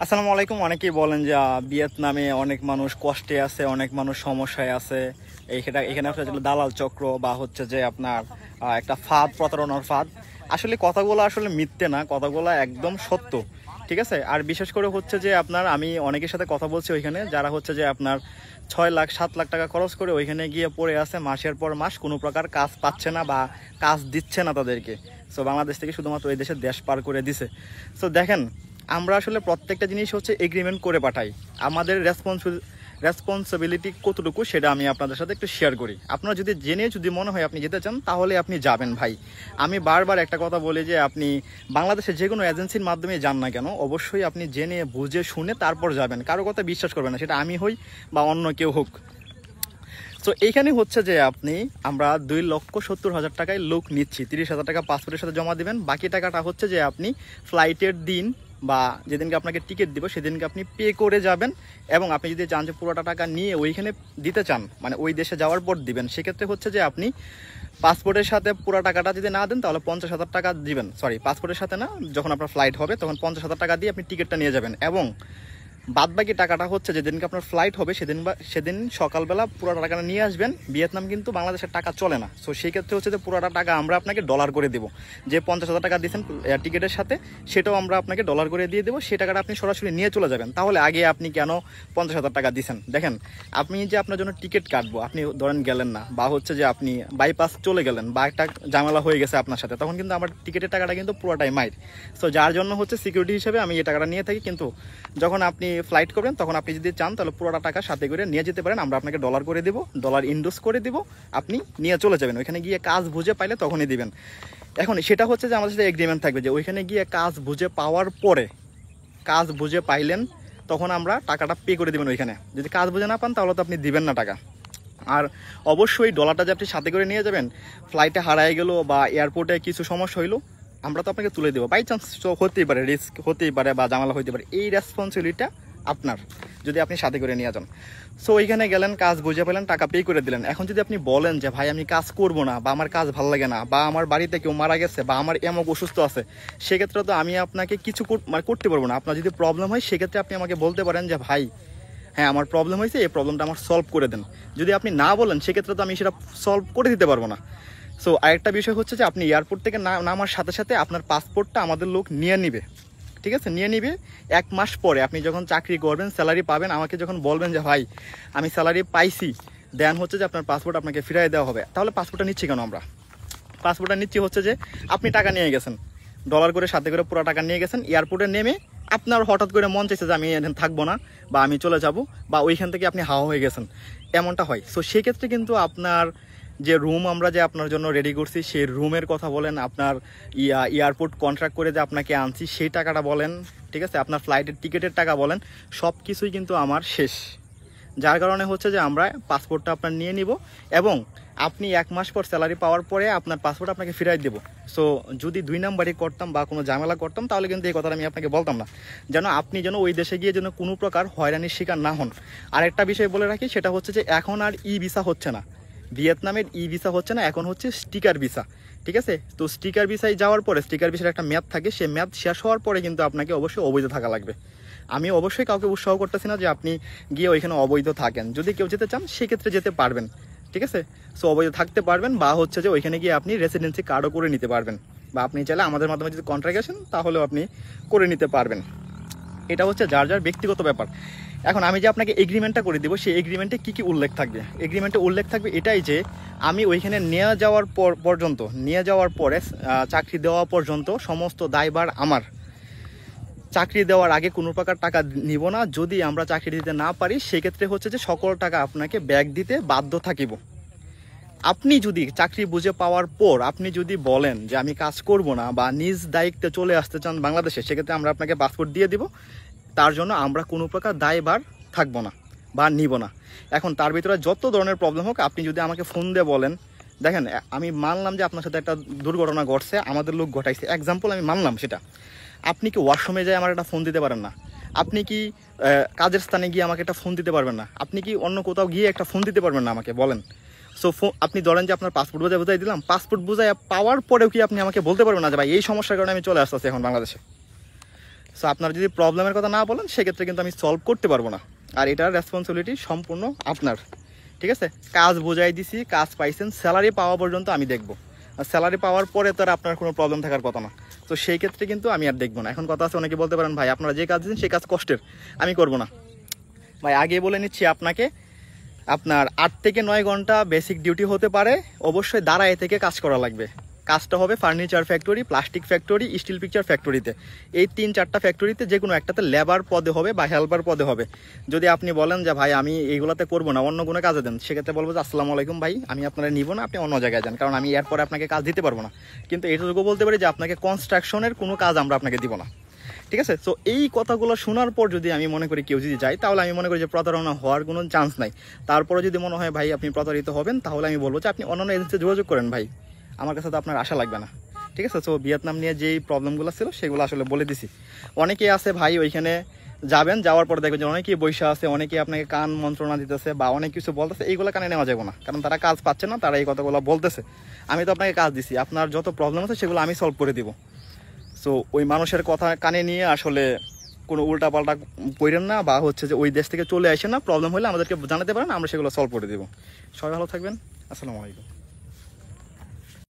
আসসালামু আলাইকুম। অনেকেই বলেন যে ভিয়েতনামে অনেক মানুষ কষ্টে আছে, অনেক মানুষ সমস্যায় আছে। এখানে আসলে দালাল চক্র বা হচ্ছে যে আপনার একটা ফাঁদ, প্রতারণার ফাঁদ। আসলে কথাগুলো আসলে মিথ্যে না, কথাগুলো একদম সত্য। ঠিক আছে। আর বিশেষ করে হচ্ছে যে আপনার আমি অনেকের সাথে কথা বলছি ওইখানে, যারা হচ্ছে যে আপনার 6 লাখ 7 লাখ টাকা খরচ করে ওইখানে গিয়ে পড়ে আছে, মাসের পর মাস কোনো প্রকার কাজ পাচ্ছে না বা কাজ দিচ্ছে না তাদেরকে। সো বাংলাদেশ থেকে শুধুমাত্র এই দেশে দেশ পার করে দিছে। সো দেখেন, আমরা আসলে প্রত্যেকটা জিনিস হচ্ছে এগ্রিমেন্ট করে পাঠাই। আমাদের রেসপন্সিবিলিটি কতটুকু সেটা আমি আপনাদের সাথে একটু শেয়ার করি। আপনারা যদি মনে হয় আপনি যেতে চান তাহলে আপনি যাবেন ভাই। আমি বারবার একটা কথা বলি যে আপনি বাংলাদেশের যে কোনো এজেন্সির মাধ্যমে যান না কেন, অবশ্যই আপনি জেনে বুঝে শুনে তারপর যাবেন। কারো কথা বিশ্বাস করবেন না, সেটা আমি হই বা অন্য কেউ হোক। তো এইখানে হচ্ছে যে আমরা 2,70,000 টাকায় লোক নিচ্ছি। 30,000 টাকা পাসপোর্টের সাথে জমা দিবেন, বাকি টাকাটা হচ্ছে যে আপনি ফ্লাইটের দিন বা যেদিনকে আপনাকে টিকিট দিব সেদিনকে আপনি পে করে যাবেন। এবং আপনি যদি চান যে পুরোটা টাকা নিয়ে ওইখানে দিতে চান, মানে ওই দেশে যাওয়ার পর দিবেন, সেক্ষেত্রে হচ্ছে যে আপনি পাসপোর্টের সাথে পুরো টাকাটা যদি না দেন তাহলে 50,000 টাকা দিবেন। সরি, পাসপোর্টের সাথে না, যখন আপনার ফ্লাইট হবে তখন 50,000 টাকা দিয়ে আপনি টিকিটটা নিয়ে যাবেন। এবং বাদবাকি টাকাটা হচ্ছে যেদিনকে আপনার ফ্লাইট হবে সেদিন সকালবেলা পুরোটা টাকাটা নিয়ে আসবেন। ভিয়েতনাম কিন্তু বাংলাদেশের টাকা চলে না। সো সেই ক্ষেত্রে হচ্ছে যে পুরোটা টাকা আমরা আপনাকে ডলার করে দেবো। যে 50,000 টাকা দিয়েছেন টিকিটের সাথে, সেটাও আমরা আপনাকে ডলার করে দিয়ে দেবো। সেই টাকাটা আপনি সরাসরি নিয়ে চলে যাবেন। তাহলে আগে আপনি কেন 50,000 টাকা দিয়েছেন? দেখেন, আপনি যে আপনার জন্য টিকিট কাটবো, আপনি ধরেন গেলেন না, বা হচ্ছে যে আপনি বাইপাস চলে গেলেন বা একটা ঝামেলা হয়ে গেছে আপনার সাথে, তখন কিন্তু আমার টিকিটের টাকাটা কিন্তু পুরোটাই মাইর। সো যার জন্য হচ্ছে সিকিউরিটি হিসেবে আমি এই টাকাটা নিয়ে থাকি। কিন্তু যখন আপনি ফ্লাইট করবেন তখন আপনি যদি চান তাহলে পুরোটা টাকা সাথে করে নিয়ে যেতে পারেন। আমরা আপনাকে ডলার করে দিব, ডলার ইন্ডোজ করে দিব, আপনি নিয়ে চলে যাবেন। ওইখানে গিয়ে কাজ বুঝে পাইলে তখনই দিবেন। এখন সেটা হচ্ছে যে আমাদের সাথে এগ্রিমেন্ট থাকবে যে ওইখানে গিয়ে কাজ বুঝে পাওয়ার পরে, কাজ বুঝে পাইলেন তখন আমরা টাকাটা পে করে দেবেন ওইখানে। যদি কাজ বুঝে না পান তাহলে তো আপনি দিবেন না টাকা। আর অবশ্যই ডলারটা যে আপনি সাথে করে নিয়ে যাবেন, ফ্লাইটে হারায় গেল বা এয়ারপোর্টে কিছু সমস্যা হইলো, আমরা তো আপনাকে তুলে দেবো। বাই চান্স হতেই পারে, রিস্ক হতেই পারে বা ঝামেলা হতে পারে, এই রেসপন্সিবিলিটিটা আপনার, যদি আপনি সাথে করে নিয়ে যান। সো ওইখানে গেলেন, কাজ বুঝে পেলেন, টাকা পে করে দিলেন। এখন যদি আপনি বলেন যে ভাই আমি কাজ করব না, বা আমার কাজ ভালো লাগে না, বা আমার বাড়িতে কেউ মারা গেছে, বা আমার এমক অসুস্থ আছে, সেক্ষেত্রে তো আমি আপনাকে কিছু করতে পারবো না। আপনার যদি প্রবলেম হয় সেক্ষেত্রে আপনি আমাকে বলতে পারেন যে ভাই হ্যাঁ আমার প্রবলেম হয়েছে, এই প্রবলেমটা আমার সলভ করে দেন। যদি আপনি না বলেন সেক্ষেত্রে তো আমি সেটা সলভ করে দিতে পারবো না। সো আরেকটা বিষয় হচ্ছে যে আপনি এয়ারপোর্ট থেকে নামার সাথে সাথে আপনার পাসপোর্টটা আমাদের লোক নিয়ে নিবে। ঠিক আছে, নিয়ে নিবে। 1 মাস পরে আপনি যখন চাকরি করবেন, স্যালারি পাবেন, আমাকে যখন বলবেন যে ভাই আমি স্যালারি পাইছি, দেন হচ্ছে যে আপনার পাসপোর্ট আপনাকে ফিরিয়ে দেওয়া হবে। তাহলে পাসপোর্টটা নিচ্ছি কেন আমরা? পাসপোর্টটা নিচ্ছি হচ্ছে যে আপনি টাকা নিয়ে গেছেন, ডলার করে সাথে করে পুরো টাকা নিয়ে গেছেন। এয়ারপোর্টে নেমে আপনার হঠাৎ করে মন চাইছে যে আমি এখানে থাকবো না বা আমি চলে যাব, বা ওইখান থেকে আপনি হাওয়া হয়ে গেছেন, এমনটা হয়। সো সেক্ষেত্রে কিন্তু আপনার যে রুম আমরা যে আপনার জন্য রেডি করছি, সেই রুমের কথা বলেন, আপনার এয়ারপোর্ট কন্ট্রাক্ট করে যে আপনাকে আনছি সেই টাকাটা বলেন, ঠিক আছে, আপনার ফ্লাইটের টিকিটের টাকা বলেন, সব কিছুই কিন্তু আমার শেষ। যার কারণে হচ্ছে যে আমরা পাসপোর্টটা আপনার নিয়ে নিব, এবং আপনি 1 মাস পর স্যালারি পাওয়ার পরে আপনার পাসপোর্ট আপনাকে ফিরাই দেবো। সো যদি 2 নাম্বারই করতাম বা কোনো ঝামেলা করতাম তাহলে কিন্তু এই কথাটা আমি আপনাকে বলতাম না, যেন ওই দেশে গিয়ে যেন কোনো প্রকার হয়রানির শিকার না হন। আরেকটা বিষয় বলে রাখি, সেটা হচ্ছে যে এখন আর ভিসা হচ্ছে না, ভিয়েতনামের ভিসা হচ্ছে না, এখন হচ্ছে স্টিকার ভিসা। ঠিক আছে, তো স্টিকার ভিসায় যাওয়ার পরে, স্টিকার ভিসার একটা মেয়াদ থাকে, সেই মেয়াদ শেষ হওয়ার পরে কিন্তু আপনাকে অবশ্যই অবৈধ থাকা লাগবে। আমি অবশ্যই কাউকে উৎসাহ করতেছি না যে আপনি গিয়ে ওইখানে অবৈধ থাকেন। যদি কেউ যেতে চান সেক্ষেত্রে যেতে পারবেন, ঠিক আছে। সো অবৈধ থাকতে পারবেন, বা হচ্ছে যে ওইখানে গিয়ে আপনি রেসিডেন্সি কার্ডও করে নিতে পারবেন, বা আপনি চাইলে আমাদের মাধ্যমে যদি কন্ট্রাক্ট আসেন তাহলেও আপনি করে নিতে পারবেন। এটা হচ্ছে যার যার ব্যক্তিগত ব্যাপার। এখন আমি যে আপনাকে এগ্রিমেন্টটা করে দেবো, সেই এগ্রিমেন্টে কী কী উল্লেখ থাকবে? এগ্রিমেন্টে উল্লেখ থাকবে এটাই যে আমি ওইখানে নিয়ে যাওয়ার পরে চাকরি দেওয়া পর্যন্ত সমস্ত দায়ভার আমার। চাকরি দেওয়ার আগে কোনো প্রকার টাকা নিব না। যদি আমরা চাকরি দিতে না পারি সেক্ষেত্রে হচ্ছে যে সকল টাকা আপনাকে ব্যাক দিতে বাধ্য থাকিব। আপনি যদি চাকরি বুঝে পাওয়ার পর আপনি যদি বলেন যে আমি কাজ করব না বা নিজ দায়িত্বে চলে আসতে চান বাংলাদেশে, সেক্ষেত্রে আমরা আপনাকে পাসপোর্ট দিয়ে দিব। তার জন্য আমরা কোনো প্রকার দায়ভার থাকবো না বা নিব না। এখন তার ভিতরে যত ধরনের প্রবলেম হোক, আপনি যদি আমাকে ফোন দিয়ে বলেন, দেখেন আমি মানলাম যে আপনার সাথে একটা দুর্ঘটনা ঘটছে, আমাদের লোক ঘটাইছে, এক্সাম্পল আমি মানলাম সেটা। আপনি কি ওয়াশরুমে যায় আমার একটা ফোন দিতে পারেন না? আপনি কি কাজের স্থানে গিয়ে আমাকে একটা ফোন দিতে পারবেন না? আপনি কি অন্য কোথাও গিয়ে একটা ফোন দিতে পারবেন না আমাকে? বলেন। সো আপনি ধরেন যে আপনার পাসপোর্ট বুঝাই দিলাম, পাসপোর্ট বুঝাই পাওয়ার পরেও কি আপনি আমাকে বলতে পারবেন না যে ভাই এই সমস্যার কারণে আমি চলে আসতেছি এখন বাংলাদেশে? সো আপনার যদি প্রবলেমের কথা না বলেন সেক্ষেত্রে কিন্তু আমি সলভ করতে পারবো না। আর এটার রেসপন্সিবিলিটি সম্পূর্ণ আপনার, ঠিক আছে? কাজ বোঝাই দিছি, কাজ পাইছেন, স্যালারি পাওয়া পর্যন্ত আমি দেখবো। আর স্যালারি পাওয়ার পরে তো আর আপনার কোনো প্রবলেম থাকার কথা না। তো সেই ক্ষেত্রে কিন্তু আমি আর দেখবো না। এখন কথা আছে, অনেকে বলতে পারেন ভাই আপনারা যে কাজ দিচ্ছেন সেই কাজ কষ্টের, আমি করবো না। ভাই আগে বলে নিচ্ছি আপনাকে, আপনার 8 থেকে 9 ঘন্টা বেসিক ডিউটি হতে পারে, অবশ্যই দাঁড়ায় থেকে কাজ করা লাগবে। কাজটা হবে furniture factory, plastic factory, steel picture ফ্যাক্টরিতে। এই 3-4টা ফ্যাক্টরিতে যে কোনো একটাতে লেবার পদে হবে বা হেল্পার পদে হবে। যদি আপনি বলেন যে ভাই আমি এইগুলোতে করবো না, অন্য কোনো কাজে দেন, সেক্ষেত্রে বলবো যে আসসালামু আলাইকুম ভাই, আমি আপনারা নিব না, আপনি অন্য জায়গায় যান, কারণ আমি এরপরে আপনাকে কাজ দিতে পারবো না। কিন্তু এটুকু বলতে পারি যে আপনাকে কনস্ট্রাকশনের কোনো কাজ আমরা আপনাকে দিব না, ঠিক আছে? তো এই কথাগুলো শোনার পর যদি আমি মনে করি কেউ যদি যায়, তাহলে আমি মনে করি যে প্রতারণা হওয়ার কোনো চান্স নাই। তারপরে যদি মনে হয় ভাই আপনি প্রতারিত হবেন, তাহলে আমি বলবো যে আপনি অন্যান্য এজেন্সিতে যোগাযোগ করেন ভাই, আমার কাছে তো আপনার আশা লাগবে না, ঠিক আছে? তো ভিয়েতনাম নিয়ে যেই প্রবলেমগুলো ছিল সেগুলো আসলে বলে দিছি। অনেকেই আছে ভাই ওইখানে যাবেন, যাওয়ার পর দেখবেন যে অনেকেই বৈশা আছে, অনেকেই আপনাকে কান মন্ত্রণা দিতেছে বা অনেক কিছু বলতেছে, এইগুলো কানে নেওয়া যাবে না, কারণ তারা কাজ পাচ্ছে না, তারা এই কথাগুলো বলতেছে। আমি তো আপনাকে কাজ দিছি, আপনার যত প্রবলেম আছে সেগুলো আমি সলভ করে দিব। সো ওই মানুষের কথা কানে নিয়ে আসলে কোনো উল্টাপাল্টা করেন না, বা হচ্ছে যে ওই দেশ থেকে চলে আসেন না। প্রবলেম হলে আমাদেরকে জানাতে পারেন, আমরা সেগুলো সলভ করে দেবো। সবাই ভালো থাকবেন, আসসালামু আলাইকুম।